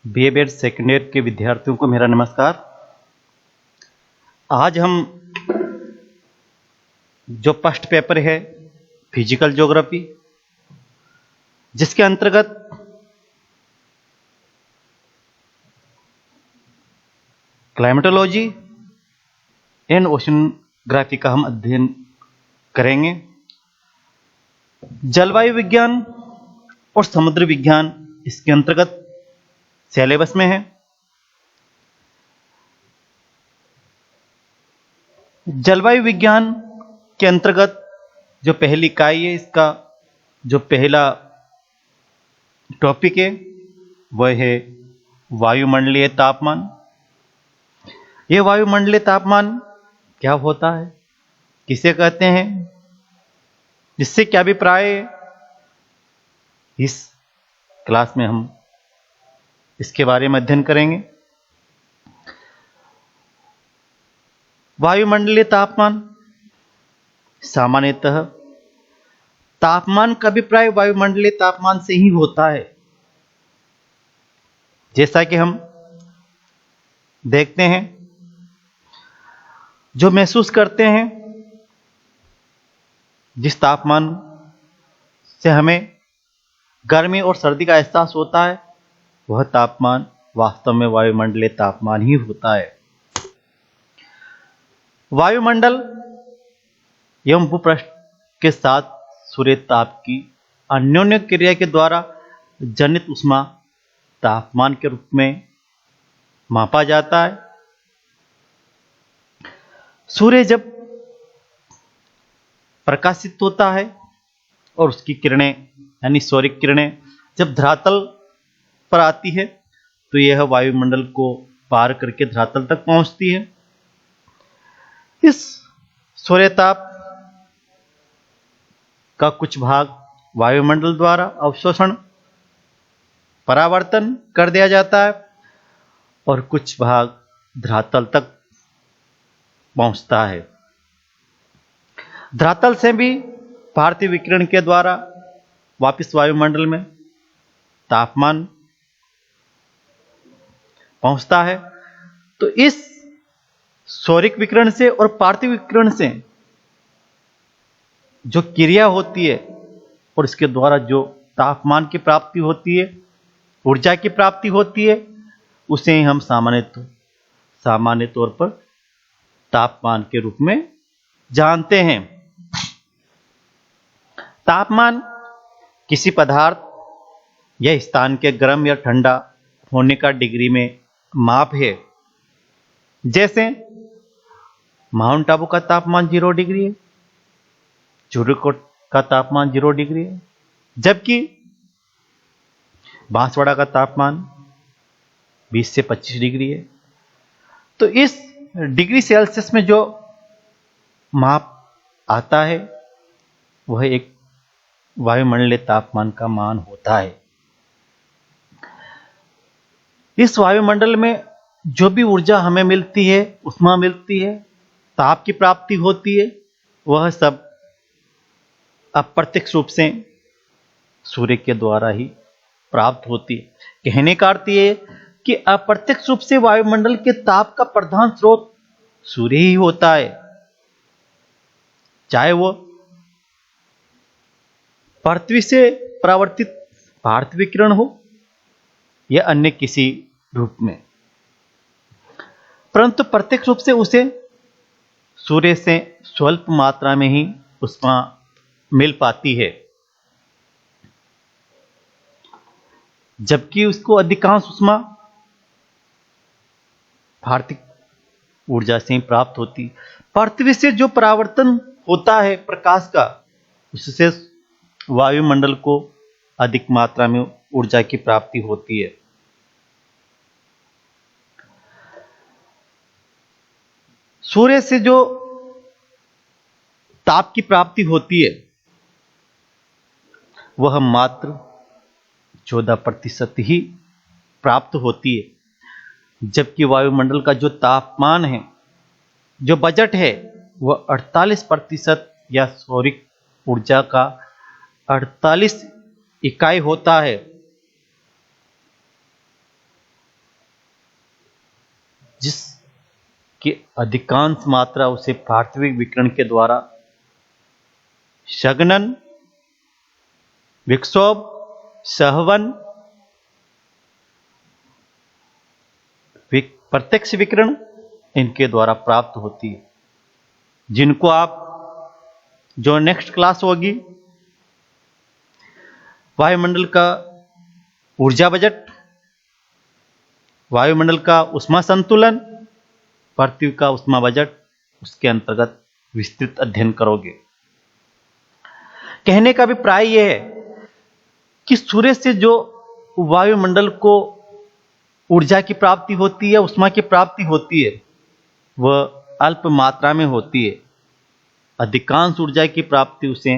BA second year के विद्यार्थियों को मेरा नमस्कार। आज हम जो फर्स्ट पेपर है फिजिकल ज्योग्राफी, जिसके अंतर्गत क्लाइमेटोलॉजी एंड ओशनोग्राफी का हम अध्ययन करेंगे। जलवायु विज्ञान और समुद्र विज्ञान इसके अंतर्गत सिलेबस में है। जलवायु विज्ञान के अंतर्गत जो पहली इकाई है, इसका जो पहला टॉपिक है वह है वायुमंडलीय तापमान। यह वायुमंडलीय तापमान क्या होता है, किसे कहते हैं, जिससे क्या अभिप्राय है, इस क्लास में हम इसके बारे में अध्ययन करेंगे। वायुमंडलीय तापमान सामान्यतः तापमान का अभिप्राय वायुमंडलीय तापमान से ही होता है। जैसा कि हम देखते हैं, जो महसूस करते हैं, जिस तापमान से हमें गर्मी और सर्दी का एहसास होता है, वह तापमान वास्तव में वायुमंडलीय तापमान ही होता है। वायुमंडल एवं भूपृष्ठ के साथ सूर्य ताप की अन्योन्य क्रिया के द्वारा जनित ऊष्मा तापमान के रूप में मापा जाता है। सूर्य जब प्रकाशित होता है और उसकी किरणें यानी सौरिक किरणें जब धरातल पर आती है, तो यह वायुमंडल को पार करके धरातल तक पहुंचती है। इस सूर्यताप का कुछ भाग वायुमंडल द्वारा अवशोषण परावर्तन कर दिया जाता है और कुछ भाग धरातल तक पहुंचता है। धरातल से भी भारतीय विकिरण के द्वारा वापस वायुमंडल में तापमान पहुंचता है। तो इस सौरिक विकिरण से और पार्थिव विकिरण से जो क्रिया होती है और इसके द्वारा जो तापमान की प्राप्ति होती है, ऊर्जा की प्राप्ति होती है, उसे हम सामान्य तौर पर तापमान के रूप में जानते हैं। तापमान किसी पदार्थ या स्थान के गर्म या ठंडा होने का डिग्री में माप है। जैसे माउंट आबू का तापमान 0 डिग्री है, चित्रकूट का तापमान 0 डिग्री है, जबकि बांसवाड़ा का तापमान 20 से 25 डिग्री है। तो इस डिग्री सेल्सियस में जो माप आता है वह एक वायुमंडलीय तापमान का मान होता है। इस वायुमंडल में जो भी ऊर्जा हमें मिलती है, ऊष्मा मिलती है, ताप की प्राप्ति होती है, वह सब अप्रत्यक्ष रूप से सूर्य के द्वारा ही प्राप्त होती है। कहने का अर्थ यह है कि अप्रत्यक्ष रूप से वायुमंडल के ताप का प्रधान स्रोत सूर्य ही होता है, चाहे वो पृथ्वी से परावर्तित भारतीय विकिरण हो या अन्य किसी रूप में, परंतु प्रत्यक्ष रूप से उसे सूर्य से स्वल्प मात्रा में ही ऊष्मा मिल पाती है, जबकि उसको अधिकांश ऊष्मा भारतीय ऊर्जा से ही प्राप्त होती। पृथ्वी से जो परावर्तन होता है प्रकाश का, उससे वायुमंडल को अधिक मात्रा में ऊर्जा की प्राप्ति होती है। सूर्य से जो ताप की प्राप्ति होती है वह मात्र 14% ही प्राप्त होती है, जबकि वायुमंडल का जो तापमान है, जो बजट है, वह 48% या सौरिक ऊर्जा का 48 इकाई होता है। कि अधिकांश मात्रा उसे पार्थिव विकिरण के द्वारा संघनन, विक्षोभ, सहवन, प्रत्यक्ष विकिरण इनके द्वारा प्राप्त होती है, जिनको आप जो नेक्स्ट क्लास होगी वायुमंडल का ऊर्जा बजट, वायुमंडल का उष्मा संतुलन, पृथ्वी का उष्मा बजट, उसके अंतर्गत विस्तृत अध्ययन करोगे। कहने का अभिप्राय यह है कि सूर्य से जो वायुमंडल को ऊर्जा की प्राप्ति होती है, उष्मा की प्राप्ति होती है, वह अल्प मात्रा में होती है। अधिकांश ऊर्जा की प्राप्ति उसे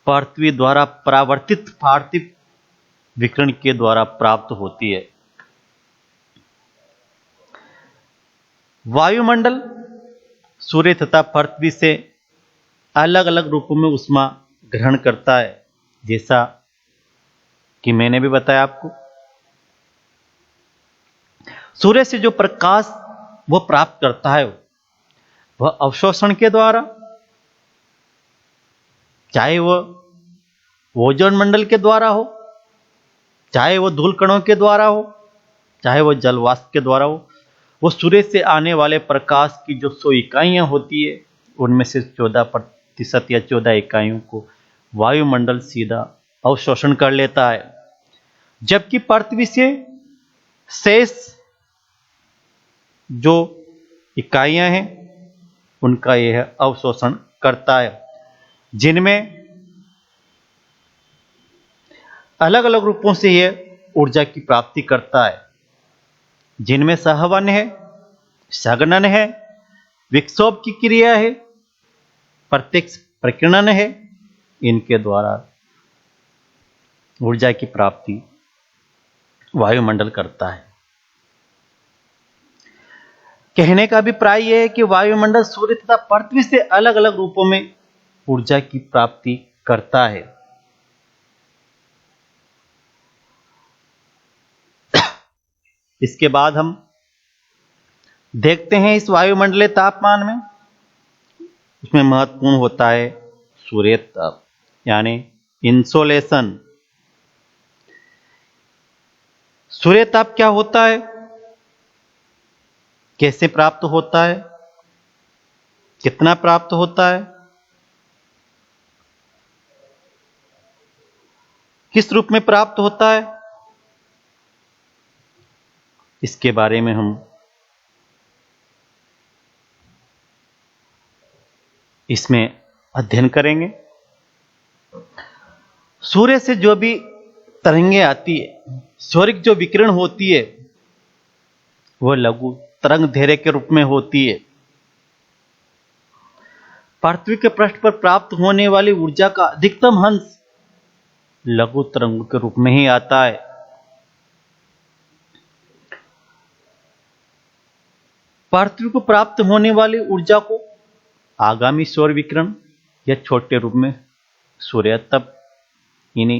पृथ्वी द्वारा परावर्तित पार्थिव विकिरण के द्वारा प्राप्त होती है। वायुमंडल सूर्य तथा पृथ्वी से अलग अलग रूपों में ऊष्मा ग्रहण करता है, जैसा कि मैंने भी बताया आपको। सूर्य से जो प्रकाश वह प्राप्त करता है वह अवशोषण के द्वारा, चाहे वह ओजोन मंडल के द्वारा हो, चाहे वह धूल कणों के द्वारा हो, चाहे वह जलवाष्प के द्वारा हो, वो सूर्य से आने वाले प्रकाश की जो 100 इकाइयां होती है उनमें से 14% या 14 इकाइयों को वायुमंडल सीधा अवशोषण कर लेता है, जबकि पृथ्वी से शेष जो इकाइयां हैं उनका यह अवशोषण करता है, जिनमें अलग अलग रूपों से यह ऊर्जा की प्राप्ति करता है, जिनमें सहवन है, संघनन है, विक्षोभ की क्रिया है, प्रत्यक्ष प्रकीर्णन है। इनके द्वारा ऊर्जा की प्राप्ति वायुमंडल करता है। कहने का अभिप्राय यह है कि वायुमंडल सूर्य तथा पृथ्वी से अलग अलग रूपों में ऊर्जा की प्राप्ति करता है। इसके बाद हम देखते हैं इस वायुमंडलीय तापमान में, उसमें महत्वपूर्ण होता है सूर्य ताप यानी इंसोलेशन। सूर्य ताप क्या होता है, कैसे प्राप्त होता है, कितना प्राप्त होता है, किस रूप में प्राप्त होता है, इसके बारे में हम इसमें अध्ययन करेंगे। सूर्य से जो भी तरंगें आती है, सौरिक जो विकिरण होती है, वह लघु तरंग धैर्य के रूप में होती है। पृथ्वी के पृष्ठ पर प्राप्त होने वाली ऊर्जा का अधिकतम अंश लघु तरंग के रूप में ही आता है। पृथ्वी को प्राप्त होने वाली ऊर्जा को आगामी सौर विकिरण या छोटे रूप में सूर्यताप यानी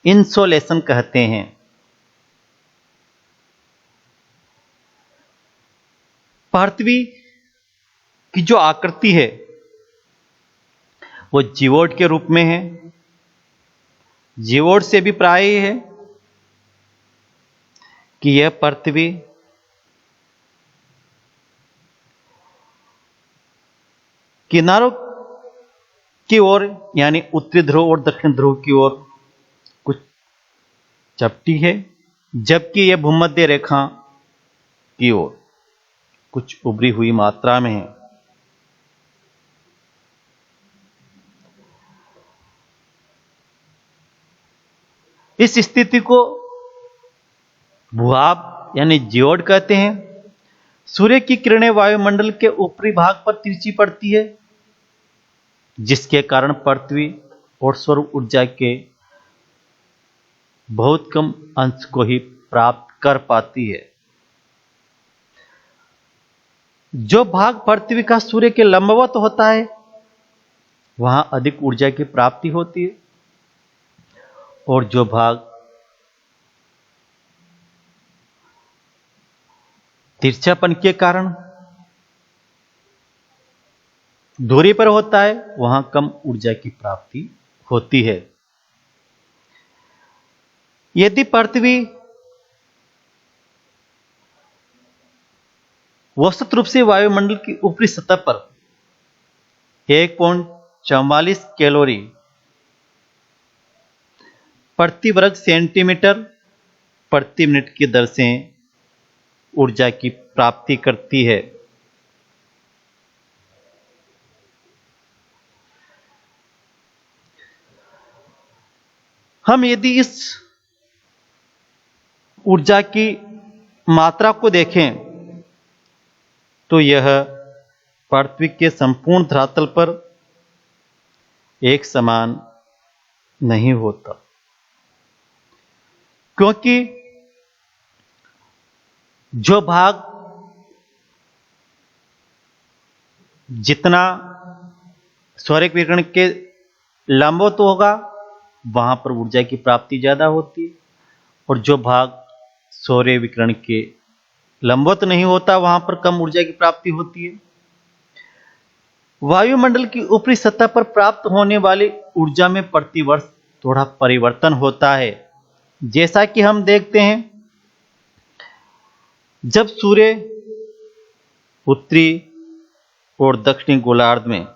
इंसोलेशन कहते हैं। पृथ्वी की जो आकृति है वो जीवोट के रूप में है। जीवोट से भी प्राय है कि यह पृथ्वी किनारों की ओर यानी उत्तरी ध्रुव और दक्षिण ध्रुव की ओर कुछ चपटी है, जबकि यह भूमध्य रेखा की ओर कुछ उभरी हुई मात्रा में है। इस स्थिति को भूभाग यानी जियोड कहते हैं। सूर्य की किरणें वायुमंडल के ऊपरी भाग पर तिरछी पड़ती है, जिसके कारण पृथ्वी और सौर ऊर्जा के बहुत कम अंश को ही प्राप्त कर पाती है। जो भाग पृथ्वी का सूर्य के लंबवत होता है वहां अधिक ऊर्जा की प्राप्ति होती है, और जो भाग तिरछापन के कारण दूरी पर होता है वहां कम ऊर्जा की प्राप्ति होती है। यदि पृथ्वी औसत रूप से वायुमंडल की ऊपरी सतह पर 1.44 कैलोरी प्रति वर्ग सेंटीमीटर प्रति मिनट की दर से ऊर्जा की प्राप्ति करती है, हम यदि इस ऊर्जा की मात्रा को देखें तो यह पृथ्वी के संपूर्ण धरातल पर एक समान नहीं होता, क्योंकि जो भाग जितना सौर विकिरण के लंबवत होगा वहां पर ऊर्जा की प्राप्ति ज्यादा होती है, और जो भाग सौर विकिरण के लंबवत नहीं होता वहां पर कम ऊर्जा की प्राप्ति होती है। वायुमंडल की ऊपरी सतह पर प्राप्त होने वाली ऊर्जा में प्रतिवर्ष थोड़ा परिवर्तन होता है, जैसा कि हम देखते हैं जब सूर्य उत्तरी और दक्षिणी गोलार्ध में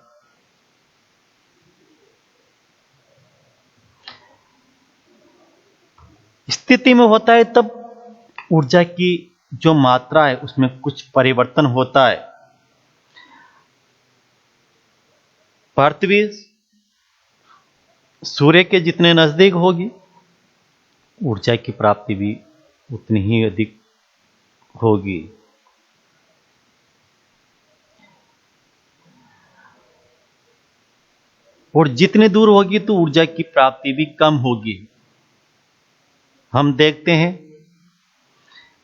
स्थिति में होता है तब ऊर्जा की जो मात्रा है उसमें कुछ परिवर्तन होता है। पृथ्वी सूर्य के जितने नजदीक होगी ऊर्जा की प्राप्ति भी उतनी ही अधिक होगी, और जितनी दूर होगी तो ऊर्जा की प्राप्ति भी कम होगी। हम देखते हैं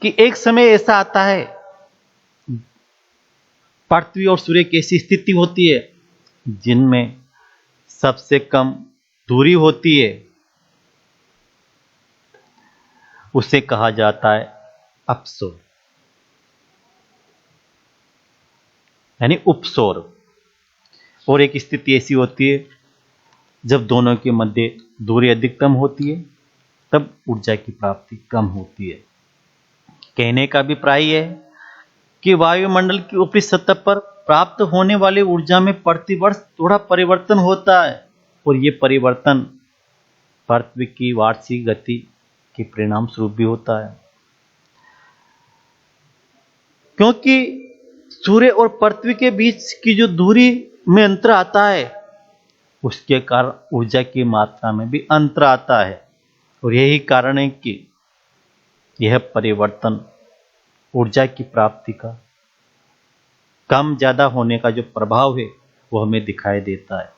कि एक समय ऐसा आता है पृथ्वी और सूर्य की ऐसी स्थिति होती है जिनमें सबसे कम दूरी होती है, उसे कहा जाता है अपसौर यानी उपसौर। और एक स्थिति ऐसी होती है जब दोनों के मध्य दूरी अधिकतम होती है तब ऊर्जा की प्राप्ति कम होती है। कहने का अभिप्राय है कि वायुमंडल की ऊपरी सतह पर प्राप्त होने वाली ऊर्जा में प्रतिवर्ष थोड़ा परिवर्तन होता है, और यह परिवर्तन पृथ्वी की वार्षिक गति के परिणाम स्वरूप भी होता है, क्योंकि सूर्य और पृथ्वी के बीच की जो दूरी में अंतर आता है उसके कारण ऊर्जा की मात्रा में भी अंतर आता है, और यही कारण है कि यह परिवर्तन ऊर्जा की प्राप्ति का कम ज्यादा होने का जो प्रभाव है वो हमें दिखाई देता है।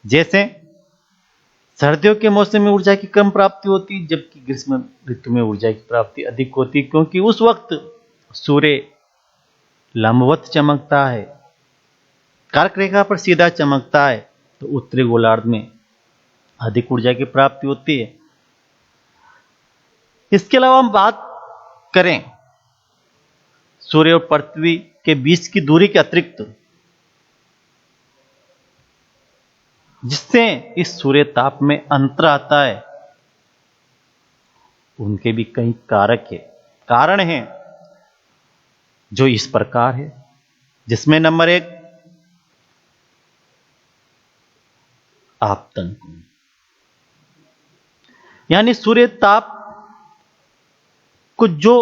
जैसे सर्दियों के मौसम में ऊर्जा की कम प्राप्ति होती है जबकि ग्रीष्म ऋतु में ऊर्जा की प्राप्ति अधिक होती है, क्योंकि उस वक्त सूर्य लंबवत चमकता है, कर्क रेखा पर सीधा चमकता है, तो उत्तरी गोलार्ध में अधिक ऊर्जा की प्राप्ति होती है। इसके अलावा हम बात करें सूर्य और पृथ्वी के बीच की दूरी के अतिरिक्त जिससे इस सूर्य ताप में अंतर आता है उनके भी कई कारण हैं जो इस प्रकार है, जिसमें नंबर 1 आपतन कोण, यानी सूर्य ताप को जो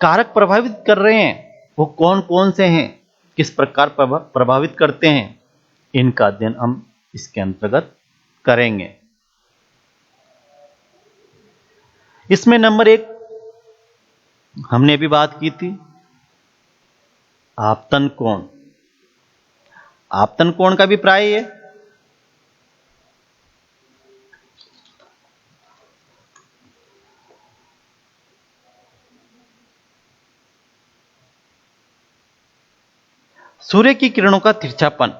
कारक प्रभावित कर रहे हैं वो कौन कौन से हैं, किस प्रकार प्रभावित करते हैं, इनका अध्ययन हम इसके अंतर्गत करेंगे। इसमें नंबर 1 हमने भी बात की थी आपतन कोण। आपतन कोण का अभिप्राय है सूर्य की किरणों का तिरछापन।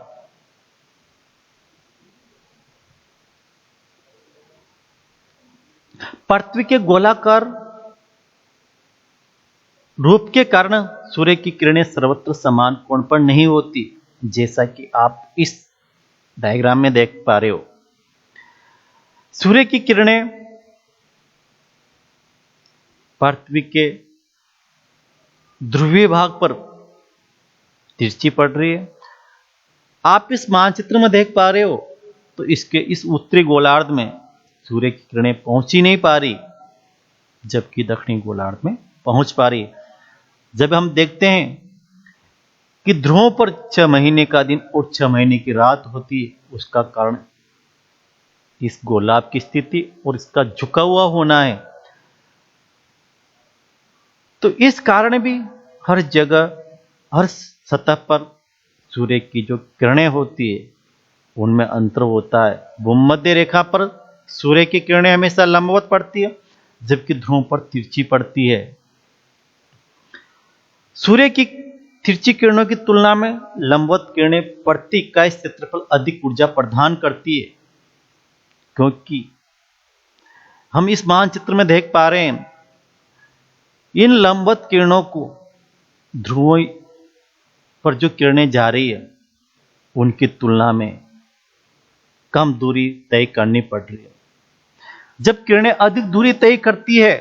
पृथ्वी के गोलाकार रूप के कारण सूर्य की किरणें सर्वत्र समान कोण पर नहीं होती, जैसा कि आप इस डायग्राम में देख पा रहे हो। सूर्य की किरणें पृथ्वी के ध्रुवीय भाग पर तिरछी पड़ रही है। आप इस मानचित्र में देख पा रहे हो तो इसके इस उत्तरी गोलार्ध में सूर्य की किरणें पहुंच ही नहीं पा रही, जबकि दक्षिणी गोलार्ध में पहुंच पा रही। जब हम देखते हैं कि ध्रुवों पर 6 महीने का दिन और 6 महीने की रात होती है, उसका कारण इस गोलार्ध की स्थिति और इसका झुका हुआ होना है। तो इस कारण भी हर जगह, हर सतह पर सूर्य की जो किरणें होती है उनमें अंतर होता है। भूमध्य रेखा पर सूर्य की किरणें हमेशा लंबवत पड़ती है, जबकि ध्रुवों पर तिरछी पड़ती है। सूर्य की तिरछी किरणों की तुलना में लंबवत किरणें प्रति इकाई क्षेत्रफल अधिक ऊर्जा प्रदान करती है, क्योंकि हम इस मानचित्र में देख पा रहे हैं इन लंबवत किरणों को ध्रुवों पर जो किरणें जा रही है उनकी तुलना में कम दूरी तय करनी पड़ रही है। जब किरणें अधिक दूरी तय करती है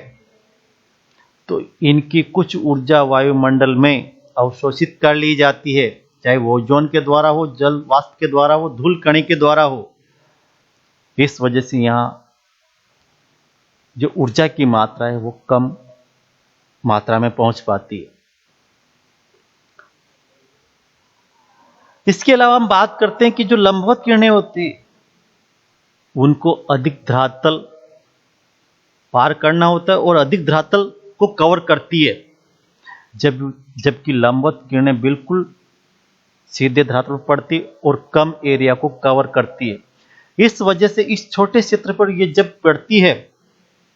तो इनकी कुछ ऊर्जा वायुमंडल में अवशोषित कर ली जाती है, चाहे वो ओजोन के द्वारा हो, जल वाष्प के द्वारा हो, धूल कण के द्वारा हो। इस वजह से यहां जो ऊर्जा की मात्रा है वो कम मात्रा में पहुंच पाती है। इसके अलावा हम बात करते हैं कि जो लंबवत किरणें होती है उनको अधिक धरातल पार करना होता है और अधिक धरातल को कवर करती है, जबकि लंबवत किरणें बिल्कुल सीधे धरातल पर पड़ती और कम एरिया को कवर करती है। इस वजह से इस छोटे क्षेत्र पर ये जब पड़ती है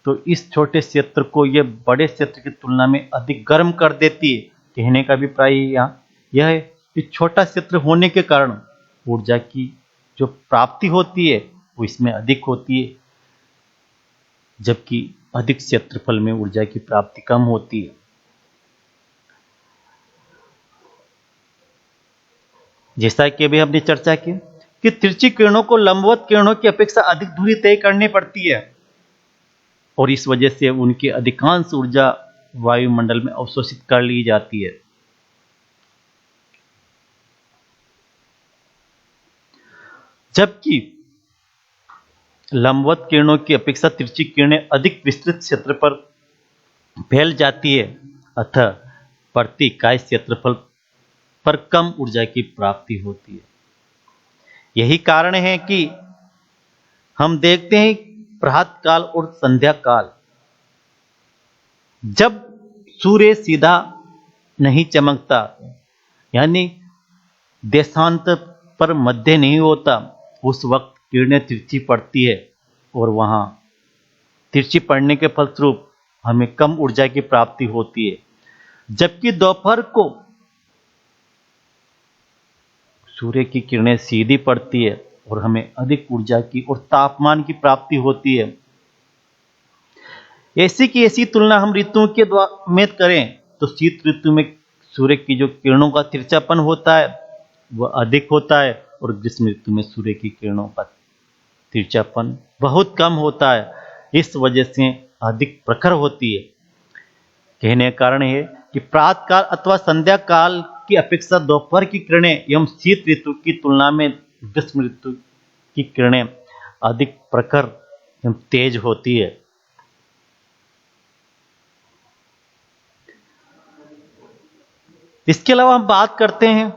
तो इस छोटे क्षेत्र को ये बड़े क्षेत्र की तुलना में अधिक गर्म कर देती है। कहने का अभिप्राय यहाँ यह है कि छोटा क्षेत्र होने के कारण ऊर्जा की जो प्राप्ति होती है वो इसमें अधिक होती है, जबकि अधिक क्षेत्रफल में ऊर्जा की प्राप्ति कम होती है। जैसा कि अभी हमने चर्चा की कि तिरछी किरणों को लंबवत किरणों की अपेक्षा अधिक दूरी तय करनी पड़ती है और इस वजह से उनकी अधिकांश ऊर्जा वायुमंडल में अवशोषित कर ली जाती है। जबकि लंबवत किरणों की अपेक्षा तिरछी किरणें अधिक विस्तृत क्षेत्र पर फैल जाती है, अतः प्रति इकाई क्षेत्रफल पर कम ऊर्जा की प्राप्ति होती है। यही कारण है कि हम देखते हैं प्रभात काल और संध्या काल जब सूर्य सीधा नहीं चमकता, यानी देशांतर पर मध्य नहीं होता, उस वक्त किरणें तिरछी पड़ती है और वहां तिरछी पड़ने के फलस्वरूप हमें कम ऊर्जा की प्राप्ति होती है। जबकि दोपहर को सूर्य की किरणें सीधी पड़ती है और हमें अधिक ऊर्जा की और तापमान की प्राप्ति होती है। ऐसी की ऐसी तुलना हम ऋतुओं के में करें तो शीत ऋतु में सूर्य की जो किरणों का तिरछापन होता है वह अधिक होता है और ग्रीष्म ऋतु में सूर्य की किरणों का तिरछापन बहुत कम होता है। इस वजह से अधिक प्रखर होती है। कहने का कारण है कि प्रातः काल अथवा संध्या काल की अपेक्षा दोपहर की किरणें एवं शीत ऋतु की तुलना में ग्रीष्म ऋतु की किरणें अधिक प्रखर एवं तेज होती है। इसके अलावा हम बात करते हैं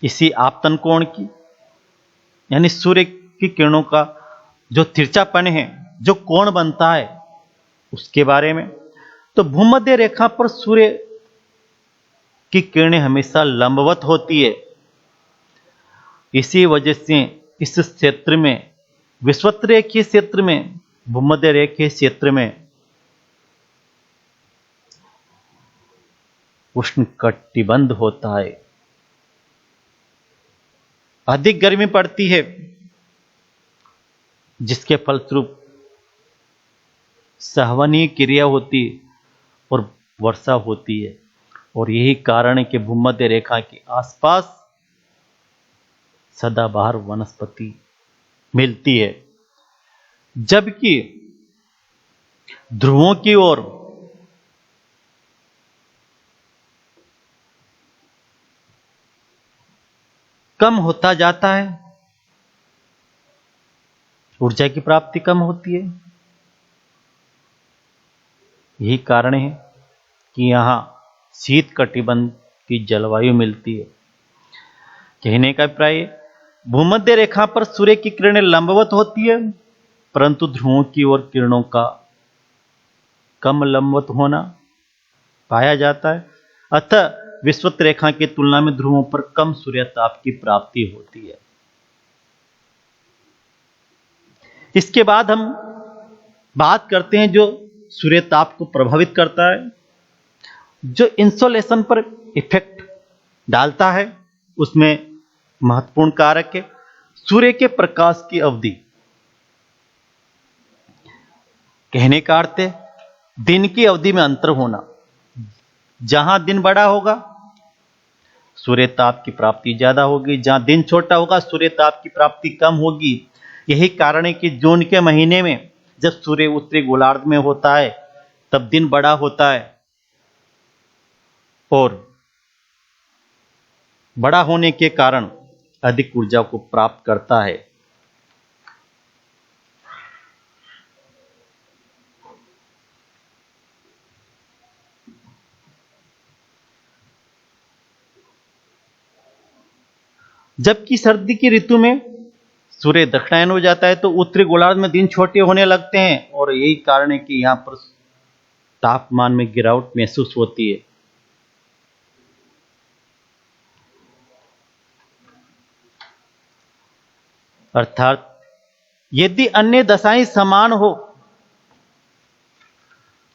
इसी आपतन कोण की, यानी सूर्य की किरणों का जो तिरछापन है, जो कोण बनता है उसके बारे में। तो भूमध्य रेखा पर सूर्य की किरणें हमेशा लंबवत होती है। इसी वजह से इस क्षेत्र में, विषुवत-रेखीय क्षेत्र में, भूमध्य रेखीय क्षेत्र में उष्णकटिबंध होता है, अधिक गर्मी पड़ती है, जिसके फलस्वरूप संवहनीय क्रिया होती है और वर्षा होती है। और यही कारण है कि भूमध्य रेखा के आसपास सदाबहार वनस्पति मिलती है, जबकि ध्रुवों की ओर कम होता जाता है, ऊर्जा की प्राप्ति कम होती है। यही कारण है कि यहां शीत कटिबंध की जलवायु मिलती है। कहने का अभिप्राय, भूमध्य रेखा पर सूर्य की किरणें लंबवत होती है, परंतु ध्रुवों की ओर किरणों का कम लंबवत होना पाया जाता है। अतः विषुवत रेखा की तुलना में ध्रुवों पर कम सूर्य ताप की प्राप्ति होती है। इसके बाद हम बात करते हैं जो सूर्य ताप को प्रभावित करता है, जो इंसोलेशन पर इफेक्ट डालता है। उसमें महत्वपूर्ण कारक है सूर्य के प्रकाश की अवधि। कहने का अर्थ है दिन की अवधि में अंतर होना। जहां दिन बड़ा होगा सूर्य ताप की प्राप्ति ज्यादा होगी, जहां दिन छोटा होगा सूर्य ताप की प्राप्ति कम होगी। यही कारण है कि जून के महीने में जब सूर्य उत्तरी गोलार्ध में होता है तब दिन बड़ा होता है, और बड़ा होने के कारण अधिक ऊर्जा को प्राप्त करता है। जबकि सर्दी की ऋतु में सूर्य दक्षिणायन हो जाता है तो उत्तरी गोलार्ध में दिन छोटे होने लगते हैं, और यही कारण है कि यहां पर तापमान में गिरावट महसूस होती है। अर्थात यदि अन्य दशाएं समान हो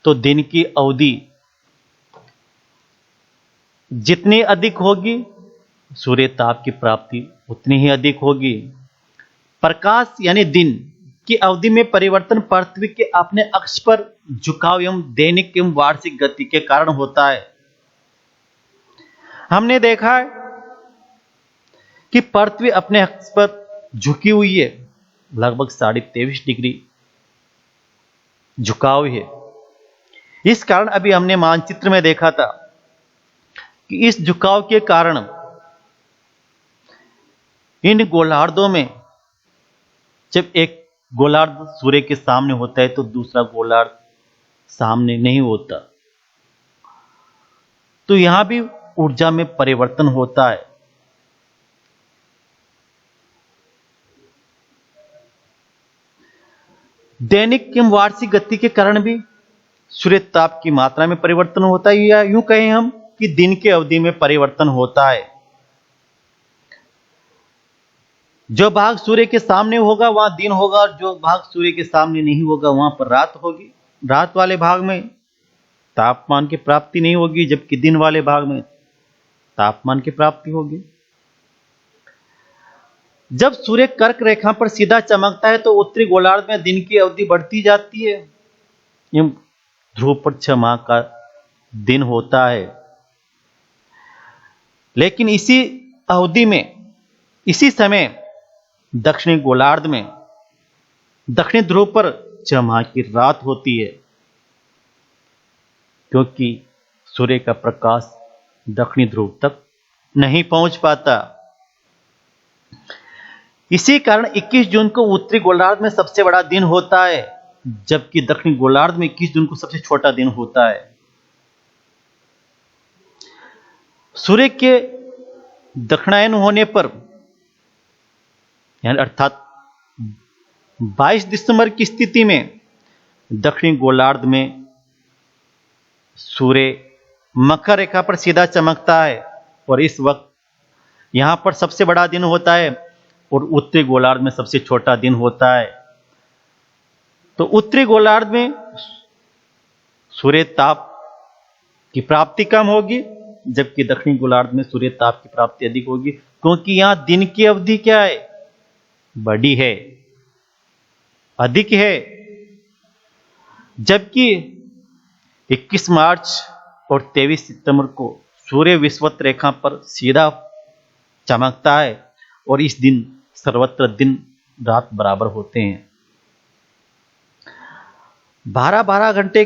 तो दिन की अवधि जितनी अधिक होगी सूर्य ताप की प्राप्ति उतनी ही अधिक होगी। प्रकाश यानी दिन की अवधि में परिवर्तन पृथ्वी के अपने अक्ष पर झुकाव एवं दैनिक एवं वार्षिक गति के कारण होता है। हमने देखा है कि पृथ्वी अपने अक्ष पर झुकी हुई है, लगभग 23.5 डिग्री झुकाव है। इस कारण अभी हमने मानचित्र में देखा था कि इस झुकाव के कारण इन गोलार्धों में जब एक गोलार्ध सूर्य के सामने होता है तो दूसरा गोलार्ध सामने नहीं होता, तो यहां भी ऊर्जा में परिवर्तन होता है। दैनिक एवं वार्षिक गति के कारण भी सूर्य ताप की मात्रा में परिवर्तन होता है, या यूं कहें हम कि दिन की अवधि में परिवर्तन होता है। जो भाग सूर्य के सामने होगा वहां दिन होगा, और जो भाग सूर्य के सामने नहीं होगा वहां पर रात होगी। रात वाले भाग में तापमान की प्राप्ति नहीं होगी, जबकि दिन वाले भाग में तापमान की प्राप्ति होगी। जब सूर्य कर्क रेखा पर सीधा चमकता है तो उत्तरी गोलार्ध में दिन की अवधि बढ़ती जाती है। ध्रुव पर 6 माह का दिन होता है, लेकिन इसी अवधि में इसी समय दक्षिणी गोलार्ध में दक्षिणी ध्रुव पर 6 माह की रात होती है, क्योंकि सूर्य का प्रकाश दक्षिणी ध्रुव तक नहीं पहुंच पाता। इसी कारण 21 जून को उत्तरी गोलार्ध में सबसे बड़ा दिन होता है, जबकि दक्षिणी गोलार्ध में 21 जून को सबसे छोटा दिन होता है। सूर्य के दक्षिणायन होने पर अर्थात 22 दिसंबर की स्थिति में दक्षिणी गोलार्ध में सूर्य मकर रेखा पर सीधा चमकता है, और इस वक्त यहां पर सबसे बड़ा दिन होता है और उत्तरी गोलार्ध में सबसे छोटा दिन होता है। तो उत्तरी गोलार्ध में सूर्य ताप की प्राप्ति कम होगी, जबकि दक्षिणी गोलार्ध में सूर्य ताप की प्राप्ति अधिक होगी, क्योंकि यहां दिन की अवधि क्या है, बड़ी है, अधिक है। जबकि 21 मार्च और 23 सितंबर को सूर्य विषुवत रेखा पर सीधा चमकता है, और इस दिन सर्वत्र दिन रात बराबर होते हैं। 12-12 घंटे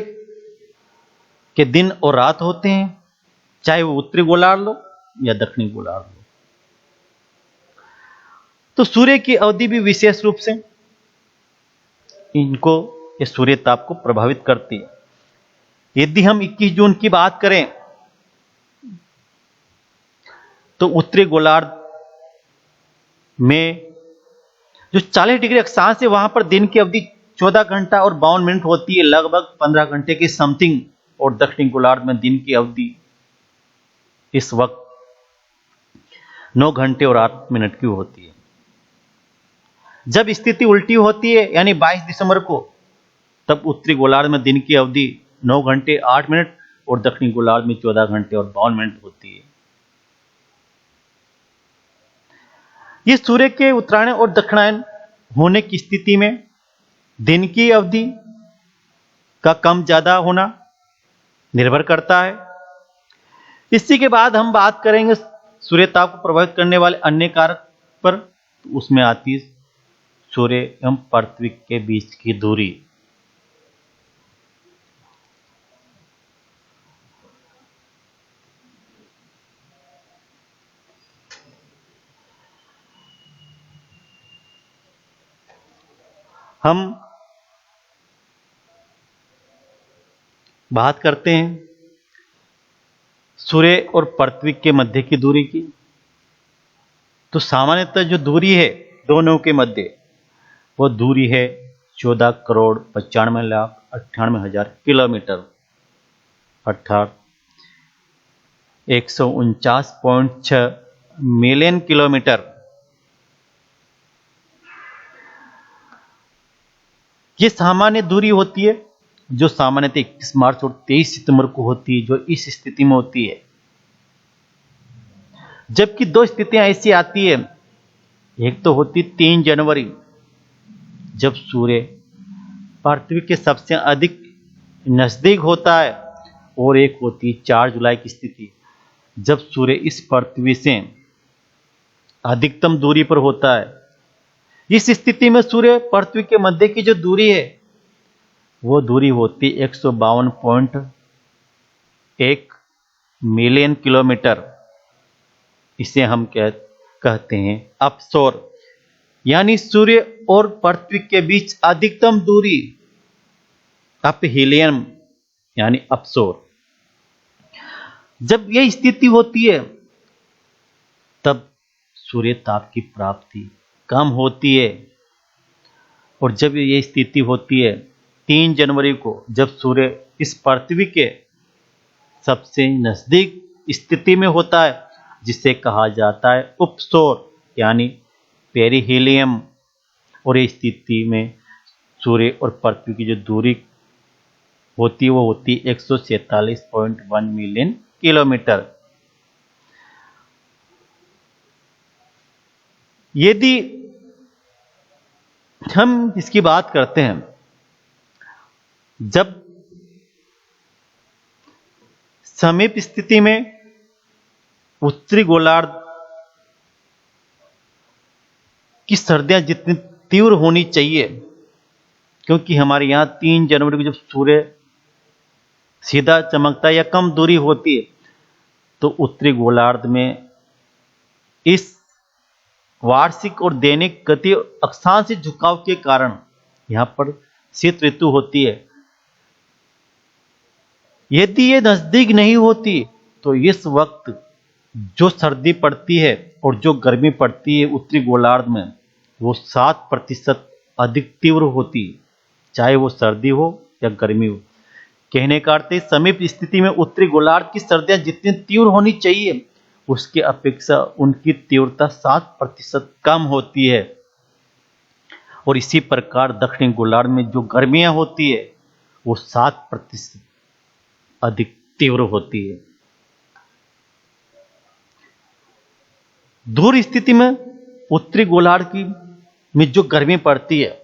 के दिन और रात होते हैं, चाहे वो उत्तरी गोलार्ध लो या दक्षिणी गोलार्ध लो। तो सूर्य की अवधि भी विशेष रूप से इनको ये सूर्य ताप को प्रभावित करती है। यदि हम 21 जून की बात करें तो उत्तरी गोलार्ध में जो 40 डिग्री अक्षांश है वहां पर दिन की अवधि 14 घंटा और 52 मिनट होती है, लगभग 15 घंटे के समथिंग। और दक्षिणी गोलार्ध में दिन की अवधि इस वक्त 9 घंटे और 8 मिनट की होती है। जब स्थिति उल्टी होती है यानी 22 दिसंबर को, तब उत्तरी गोलार्ध में दिन की अवधि 9 घंटे 8 मिनट और दक्षिणी गोलार्ध में 14 घंटे और 52 मिनट होती है। ये सूर्य के उत्तरायण और दक्षिणायन होने की स्थिति में दिन की अवधि का कम ज्यादा होना निर्भर करता है। इसी के बाद हम बात करेंगे सूर्य ताप को प्रभावित करने वाले अन्य कारक पर। उसमें आती है सूर्य एवं पृथ्वी के बीच की दूरी। हम बात करते हैं सूर्य और पृथ्वी के मध्य की दूरी की। तो सामान्यतः जो दूरी है दोनों के मध्य, वो दूरी है 14,95,98,000 किलोमीटर, अर्थात 149.6 मिलियन किलोमीटर। ये सामान्य दूरी होती है जो सामान्यतः 21 मार्च और 23 सितंबर को होती है, जो इस स्थिति में होती है। जबकि दो स्थितियां ऐसी आती है, एक तो होती 3 जनवरी जब सूर्य पृथ्वी के सबसे अधिक नजदीक होता है, और एक होती 4 जुलाई की स्थिति जब सूर्य इस पृथ्वी से अधिकतम दूरी पर होता है। इस स्थिति में सूर्य पृथ्वी के मध्य की जो दूरी है वो दूरी होती 152.1 मिलियन किलोमीटर। इसे हम कहते हैं अपसौर, यानी सूर्य और पृथ्वी के बीच अधिकतम दूरी अपहीलियन यानी अपसौर। जब यह स्थिति होती है तब सूर्य ताप की प्राप्ति कम होती है। और जब यह स्थिति होती है 3 जनवरी को, जब सूर्य इस पृथ्वी के सबसे नजदीक स्थिति में होता है, जिसे कहा जाता है उपसौर यानी पेरिहीलियम। और इस स्थिति में सूर्य और पृथ्वी की जो दूरी होती है वो होती 147.1 मिलियन किलोमीटर। यदि हम इसकी बात करते हैं, जब समीप स्थिति में उत्तरी गोलार्ध की सर्दियां जितनी तीव्र होनी चाहिए, क्योंकि हमारे यहां 3 जनवरी को जब सूर्य सीधा चमकता है या कम दूरी होती है, तो उत्तरी गोलार्ध में इस वार्षिक और दैनिक गति अक्षांश झुकाव के कारण यहां पर शीत ऋतु होती है। यदि ये नजदीक नहीं होती तो इस वक्त जो सर्दी पड़ती है और जो गर्मी पड़ती है उत्तरी गोलार्ध में, वो 7% अधिक तीव्र होती, चाहे वो सर्दी हो या गर्मी हो। कहने का अर्थ है समीप स्थिति में उत्तरी गोलार्ध की सर्दियां जितनी तीव्र होनी चाहिए उसकी अपेक्षा उनकी तीव्रता 7% कम होती है। और इसी प्रकार दक्षिणी गोलार्ध में जो गर्मियां होती है वो 7% अधिक तीव्र होती है। ध्रुव स्थिति में उत्तरी गोलार्ध की में जो गर्मी पड़ती है,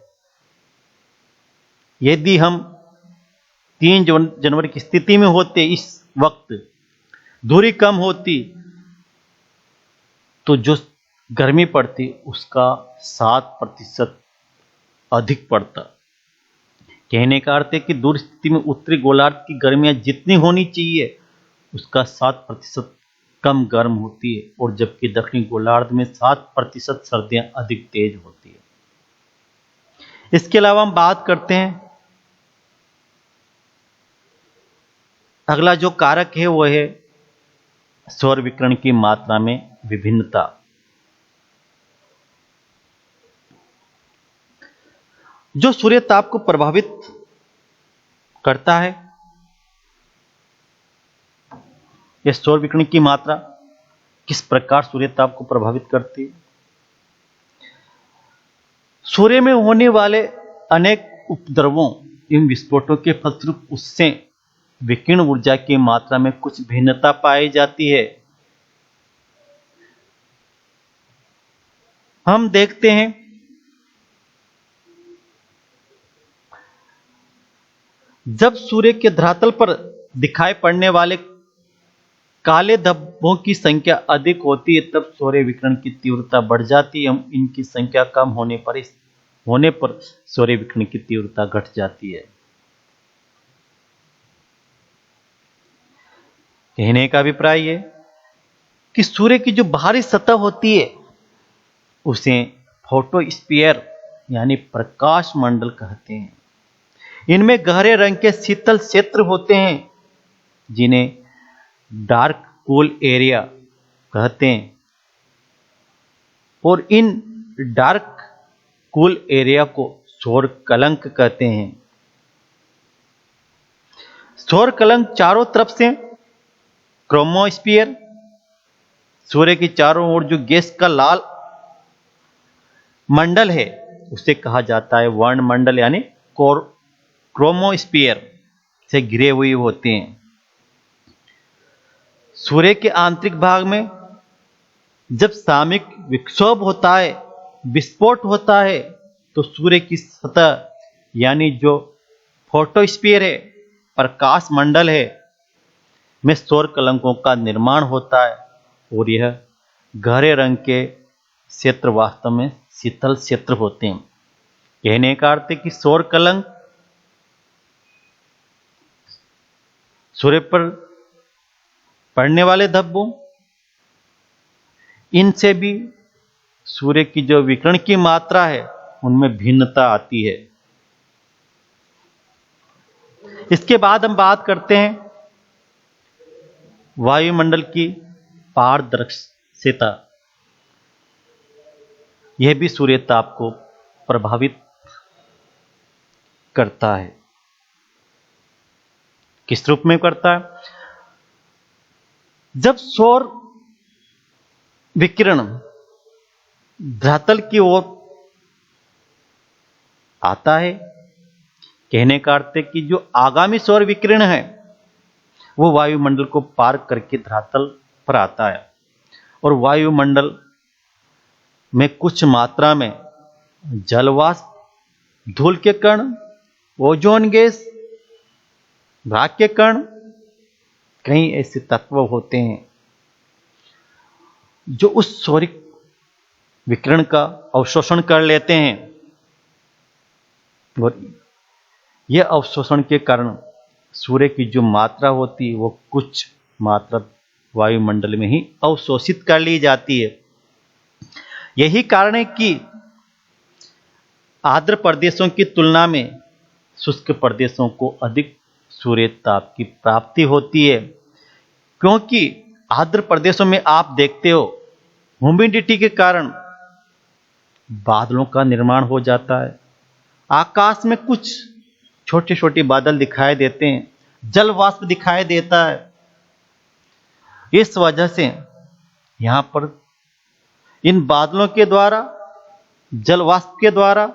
यदि हम 3 जनवरी की स्थिति में होते इस वक्त दूरी कम होती तो जो गर्मी पड़ती उसका 7% अधिक पड़ता। कहने का अर्थ है कि दूर स्थिति में उत्तरी गोलार्ध की गर्मियां जितनी होनी चाहिए उसका 7% कम गर्म होती है, और जबकि दक्षिणी गोलार्ध में 7% सर्दियां अधिक तेज होती है। इसके अलावा हम बात करते हैं, अगला जो कारक है वो है सौर विकिरण की मात्रा में विभिन्नता। जो सूर्य ताप को प्रभावित करता है, यह सौर विकिरण की मात्रा किस प्रकार सूर्य ताप को प्रभावित करती है। सूर्य में होने वाले अनेक उपद्रवों एवं विस्फोटों के फलस्वरूप उससे विकिरण ऊर्जा की मात्रा में कुछ भिन्नता पाई जाती है। हम देखते हैं जब सूर्य के धरातल पर दिखाई पड़ने वाले काले धब्बों की संख्या अधिक होती है तब सौर विकिरण की तीव्रता बढ़ जाती है। इनकी संख्या कम होने पर सौर विकिरण की तीव्रता घट जाती है। कहने का अभिप्राय है कि सूर्य की जो बाहरी सतह होती है उसे फोटोस्फीयर यानी प्रकाश मंडल कहते हैं। इनमें गहरे रंग के शीतल क्षेत्र होते हैं जिन्हें डार्क कूल एरिया कहते हैं, और इन डार्क कूल एरिया को सौर कलंक कहते हैं। सौर कलंक चारों तरफ से क्रोमोस्फीयर, सूर्य की चारों ओर जो गैस का लाल मंडल है उसे कहा जाता है वर्णमंडल यानी क्रोमोस्फीयर से घिरे हुए होते हैं। सूर्य के आंतरिक भाग में जब सामयिक विक्षोभ होता है, विस्फोट होता है, तो सूर्य की सतह यानी जो फोटोस्फीयर है, प्रकाश मंडल है, में सौर कलंकों का निर्माण होता है, और यह गहरे रंग के क्षेत्र वास्तव में शीतल क्षेत्र होते हैं। कहने का अर्थ है कि सौर कलंक सूर्य पर पड़ने वाले धब्बों, इनसे भी सूर्य की जो विकिरण की मात्रा है उनमें भिन्नता आती है। इसके बाद हम बात करते हैं वायुमंडल की पारदर्शिता। यह भी सूर्य ताप को प्रभावित करता है। किस रूप में करता है? जब सौर विकिरण धरातल की ओर आता है, कहने का अर्थ है कि जो आगामी सौर विकिरण है वो वायुमंडल को पार करके धरातल पर आता है, और वायुमंडल में कुछ मात्रा में जलवाष्प, धूल के कण, ओजोन गैस, भाग के कण, कई ऐसे तत्व होते हैं जो उस सौर विकिरण का अवशोषण कर लेते हैं, और यह अवशोषण के कारण सूर्य की जो मात्रा होती है वो कुछ मात्रा वायुमंडल में ही अवशोषित कर ली जाती है। यही कारण है कि आर्द्र प्रदेशों की तुलना में शुष्क प्रदेशों को अधिक सूर्य ताप की प्राप्ति होती है, क्योंकि आर्द्र प्रदेशों में आप देखते हो ह्यूमिडिटी के कारण बादलों का निर्माण हो जाता है। आकाश में कुछ छोटे छोटे बादल दिखाई देते हैं, जल वाष्प दिखाई देता है। इस वजह से यहां पर इन बादलों के द्वारा, जल वाष्प के द्वारा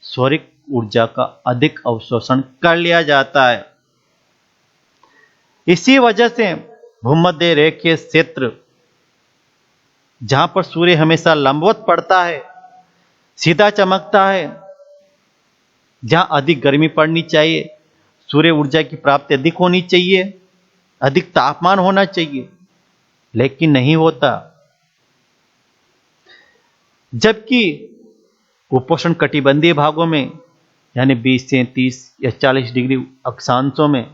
सौरिक ऊर्जा का अधिक अवशोषण कर लिया जाता है। इसी वजह से भूमध्य रेखीय क्षेत्र, जहां पर सूर्य हमेशा लंबवत पड़ता है, सीधा चमकता है, जहां अधिक गर्मी पड़नी चाहिए, सूर्य ऊर्जा की प्राप्ति अधिक होनी चाहिए, अधिक तापमान होना चाहिए, लेकिन नहीं होता। जबकि उपोष्ण कटिबंधीय भागों में यानी 20 से 30 या 40 डिग्री अक्षांशों में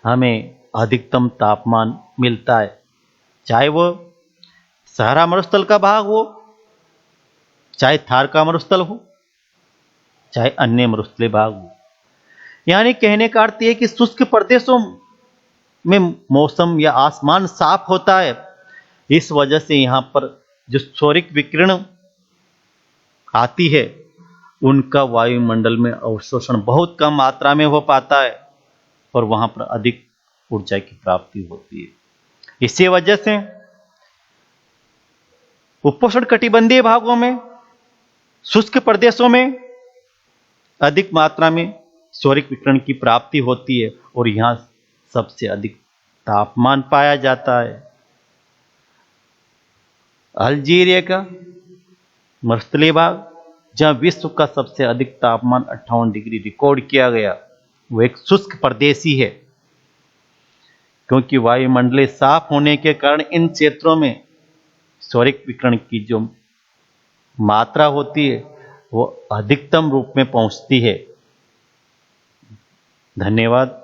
हमें अधिकतम तापमान मिलता है, चाहे वो सहारा मरुस्थल का भाग हो, चाहे थार का मरुस्थल हो, चाहे अन्य मरुस्थलीय भाग हो। यानी कहने का अर्थ यह कि शुष्क प्रदेशों में मौसम या आसमान साफ होता है, इस वजह से यहां पर जो सौरिक विकिरण आती है उनका वायुमंडल में अवशोषण बहुत कम मात्रा में हो पाता है और वहां पर अधिक ऊर्जा की प्राप्ति होती है। इसी वजह से उपोष्ण कटिबंधीय भागों में, शुष्क प्रदेशों में अधिक मात्रा में सौरिक विकिरण की प्राप्ति होती है और यहां सबसे अधिक तापमान पाया जाता है। अल्जीरिया का मरुस्थलीय भाग, जहां विश्व का सबसे अधिक तापमान 58 डिग्री रिकॉर्ड किया गया, वो एक शुष्क प्रदेश ही है, क्योंकि वायुमंडलीय साफ होने के कारण इन क्षेत्रों में सौरिक विकिरण की जो मात्रा होती है वो अधिकतम रूप में पहुंचती है। धन्यवाद।